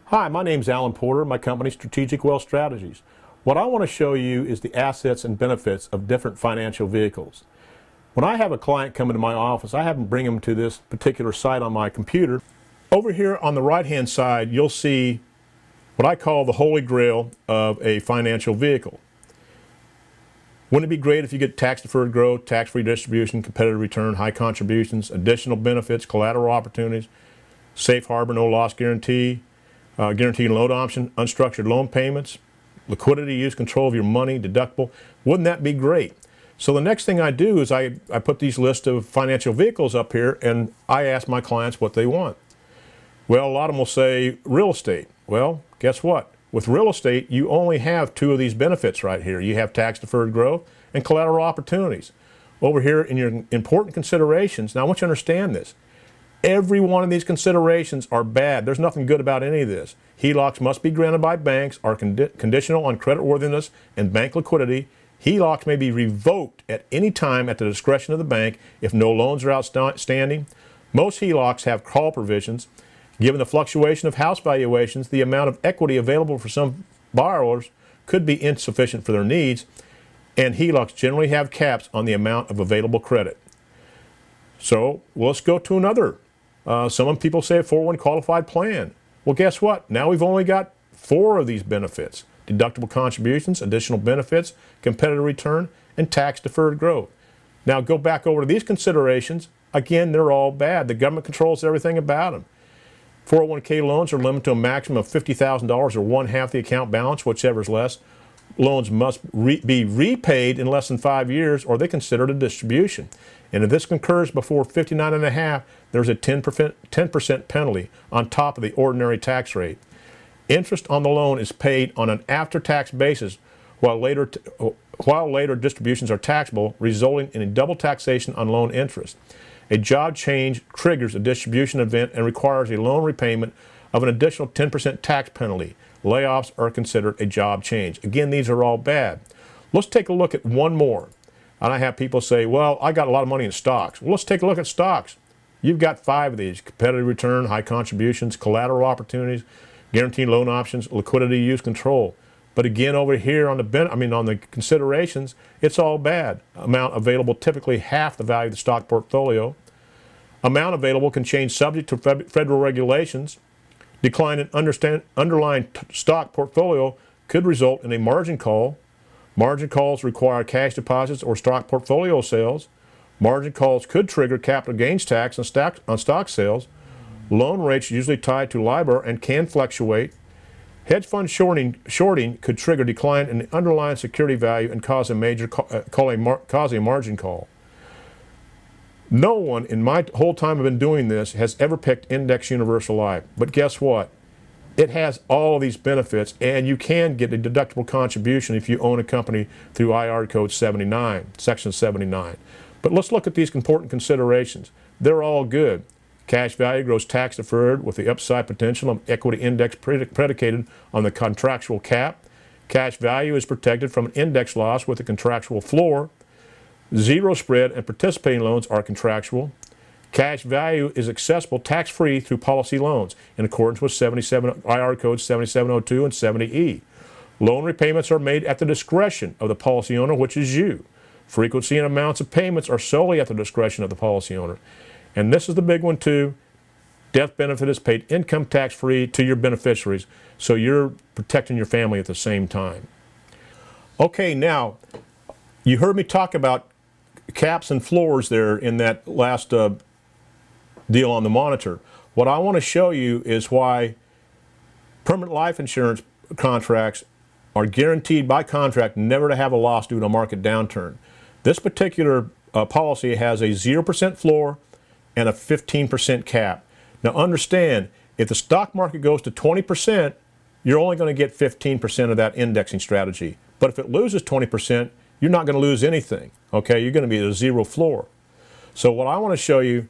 Hi, my name's Alan Porter. My company, Strategic Wealth Strategies. What I want to show you is the assets and benefits of different financial vehicles. When I have a client come into my office, I have them bring them to this particular site on my computer. Over here on the right-hand side, you'll see what I call the holy grail of a financial vehicle. Wouldn't it be great if you get tax-deferred growth, tax-free distribution, competitive return, high contributions, additional benefits, collateral opportunities, safe harbor, no loss guarantee, guaranteed loan option, unstructured loan payments, liquidity, use control of your money, deductible? Wouldn't that be great? So the next thing I do is I put these lists of financial vehicles up here and I ask my clients what they want. Well, a lot of them will say real estate. Well, guess what? With real estate, you only have two of these benefits right here. You have tax-deferred growth and collateral opportunities. Over here in your important considerations, now I want you to understand this. Every one of these considerations are bad. There's nothing good about any of this. HELOCs must be granted by banks, are conditional on creditworthiness and bank liquidity. HELOCs may be revoked at any time at the discretion of the bank if no loans are outstanding. Most HELOCs have call provisions. Given the fluctuation of house valuations, the amount of equity available for some borrowers could be insufficient for their needs, and HELOCs generally have caps on the amount of available credit. So let's go to another. Some people say a 401 qualified plan. Well, guess what? Now we've only got 4 of these benefits: deductible contributions, additional benefits, competitive return, and tax-deferred growth. Now go back over to these considerations. Again, they're all bad. The government controls everything about them. 401k loans are limited to a maximum of $50,000 or 1/2 the account balance, whichever is less. Loans must be repaid in less than 5 years, or they consider it a distribution. And if this occurs before 59.5, there's a 10% penalty on top of the ordinary tax rate. Interest on the loan is paid on an after-tax basis, while later distributions are taxable, resulting in a double taxation on loan interest. A job change triggers a distribution event and requires a loan repayment of an additional 10% tax penalty. Layoffs are considered a job change. Again, these are all bad. Let's take a look at one more. And I have people say, well, I got a lot of money in stocks. Well, let's take a look at stocks. You've got 5 of these: competitive return, high contributions, collateral opportunities, guaranteed loan options, liquidity, use control. But again, over here on the considerations, it's all bad. Amount available, typically half the value of the stock portfolio. Amount available can change subject to federal regulations. Decline in underlying stock portfolio could result in a margin call. Margin calls require cash deposits or stock portfolio sales. Margin calls could trigger capital gains tax on stock sales. Loan rates usually tied to LIBOR and can fluctuate. Hedge fund shorting could trigger decline in the underlying security value and cause a margin call. No one in my whole time I've been doing this has ever picked Index Universal Life. But guess what? It has all of these benefits, and you can get a deductible contribution if you own a company through IR code 79, section 79. But let's look at these important considerations. They're all good. Cash value grows tax deferred with the upside potential of equity index predicated on the contractual cap. Cash value is protected from an index loss with a contractual floor. Zero spread and participating loans are contractual. Cash value is accessible tax-free through policy loans in accordance with IR codes 7702 and 70E. Loan repayments are made at the discretion of the policy owner, which is you. Frequency and amounts of payments are solely at the discretion of the policy owner. And this is the big one too. Death benefit is paid income tax-free to your beneficiaries, so you're protecting your family at the same time. Okay, now, you heard me talk about caps and floors there in that last deal on the monitor. What I want to show you is why permanent life insurance contracts are guaranteed by contract never to have a loss due to a market downturn. This particular policy has a 0% floor and a 15% cap. Now understand, if the stock market goes to 20%, you're only going to get 15% of that indexing strategy. But if it loses 20%, you're not going to lose anything. Okay, you're going to be at a 0 floor. So what I want to show you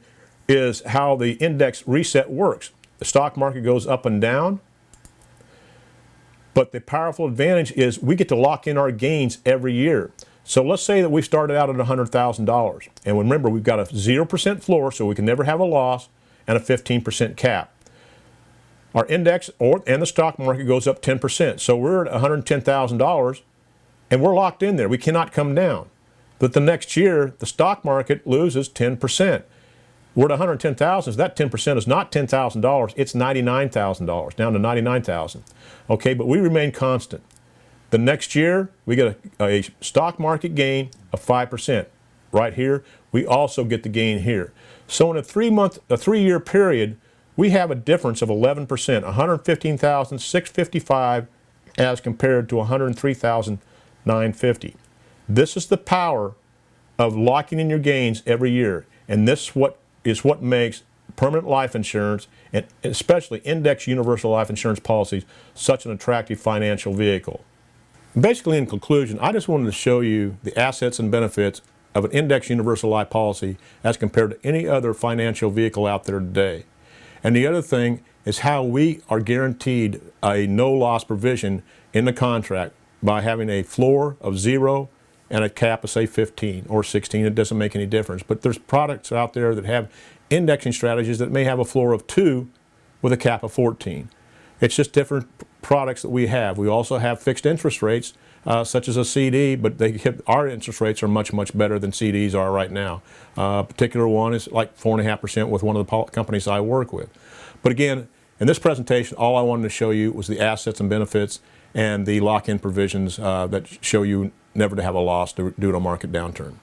is how the index reset works. The stock market goes up and down, but the powerful advantage is we get to lock in our gains every year. So let's say that we started out at $100,000. And remember, we've got a 0% floor, so we can never have a loss, and a 15% cap. our index and the stock market goes up 10%. So we're at $110,000 and we're locked in there. We cannot come down. But the next year, the stock market loses 10%. We're at 110,000. So that 10% is not $10,000. It's $99,000, down to $99,000. Okay, but we remain constant. The next year, we get a stock market gain of 5%. Right here, we also get the gain here. So in a 3-year period, we have a difference of 11%, 115,655 as compared to 103,950. This is the power of locking in your gains every year, and this is what makes permanent life insurance, and especially index universal life insurance policies, such an attractive financial vehicle. Basically, in conclusion, I just wanted to show you the assets and benefits of an index universal life policy as compared to any other financial vehicle out there today. And the other thing is how we are guaranteed a no-loss provision in the contract by having a floor of 0 and a cap of, say, 15 or 16. It doesn't make any difference. But there's products out there that have indexing strategies that may have a floor of 2 with a cap of 14. It's just different products that we have. We also have fixed interest rates, such as a CD, but our interest rates are much, much better than CDs are right now. A particular one is like 4.5% with one of the companies I work with. But again, in this presentation, all I wanted to show you was the assets and benefits and the lock-in provisions that show you never to have a loss due to a market downturn.